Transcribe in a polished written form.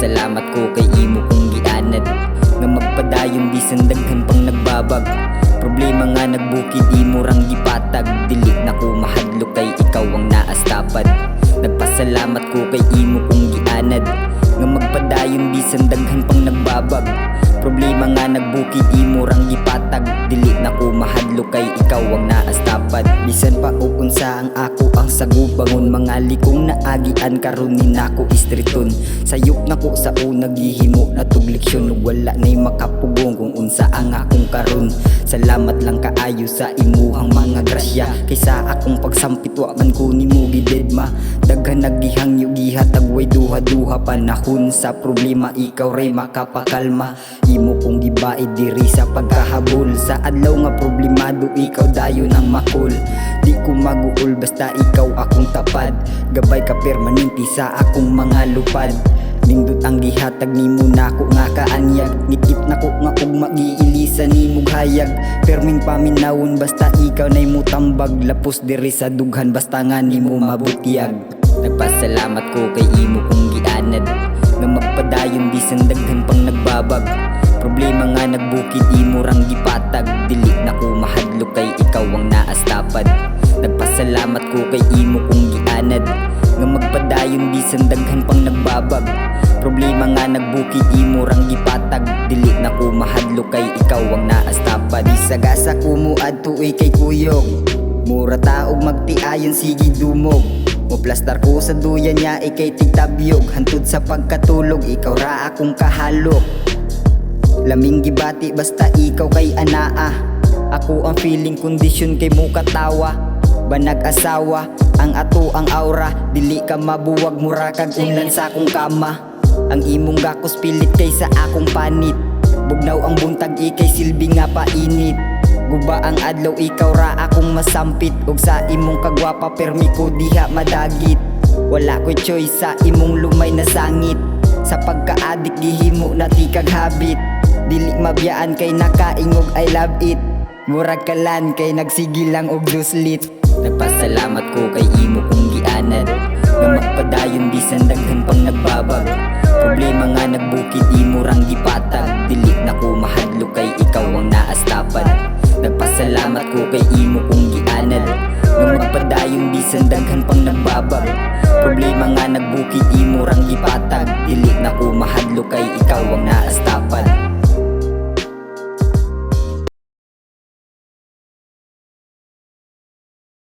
Nagpasalamat ko kay imo kong gianad nga magpadayon bisan daghan pang nagbabag. Problema nga nagbukid imo rang gipatag. Dili na ko mahadlok kay ikaw ang naastapad. Nagpasalamat ko kay imo kong gianad nga magpadayon bisan daghan pang nagbabag. Problema nga nagbukid imo rang gipatag. Dili na ko mahadlok kay ikaw ang naastapad. Bisan pa og unsa ang ako ang sagubangon, mga likong naagian karon ni nako istriton. Sayop nako sa una gihimo na tugliksyon, ug wala nay makapugong kung unsa ang akong karon. Salamat lang kaayo sa imuhang mga grasya, kaysa akong pagsampit wa man ko nimo gidedma. Daghan naggihangyo gihatag way duha-duha panahon sa problema, ikaw ray makapakalma. Imo kong gibaid diri sa pagkahabol, sa adlaw nga problemado ikaw dayon ang makul. Di ko maguol basta ikaw akong tapad, gabay ka permanente sa akong mga lupad. Nindot ang gihatag nimo nako nga kaanyag, ngitip nako nga ug magiilisan nimo hayag. Perming paminawon basta ikaw nay mutambag, lapos diri sa dughan basta nga nimo mabutyag. Nagpasalamat ko kay imo kong gianad nga magpadayon bisan daghan pang nagbabag. Problema nga nagbukid imo rang gipatag. Dili na ko mahadlok kay ikaw ang naastapad. Nagpasalamat ko kay imo kong gianad nga magpadayon bisan daghan pang nagbabag. Problema nga nagbukid imo rang gipatag. Dili na ko mahadlok kay ikaw ang naastapad. Isagasa ko mo adtuoy kay kuyog, mura taog magtiayon sige dumog. Moplastar ko sa duyan niya ikay tigtabyog, hantud sa pagkatulog ikaw ra akong kahalok. Laming gibati basta ikaw kay anaa, ako ang feeling kondisyon kay mo katawa. Banag asawa ang ato ang aura, dili ka mabuwag mura kag ulan sa akong kama. Ang imong gakos pilit kay sa akong panit, bugnaw ang buntag ikay silbi nga painit. Guba ang adlaw ikaw ra akong masampit, ug sa imong kagwapa permi ko diha madagit. Wala ko'y choice sa imong lumay na sangit, sa pagkaadik gihimo na ti kag habit. Dili mabiyaan kay nakaingog I love it, murag kalan kay nagsigilang og duslit. Nagpasalamat ko kay imo kong gianad nga magpadayon bisan daghan pang nagbabag. Problema nga nagbukid imo rang gipatag. Dili na ko mahadlok kay ikaw ang naastapad. Nagpasalamat ko kay imo kong gianad nga magpadayon bisan daghan pang nagbabag. Problema nga nagbukid imo rang gipatag. Dili na ko mahadlok kay ikaw ang naastapad.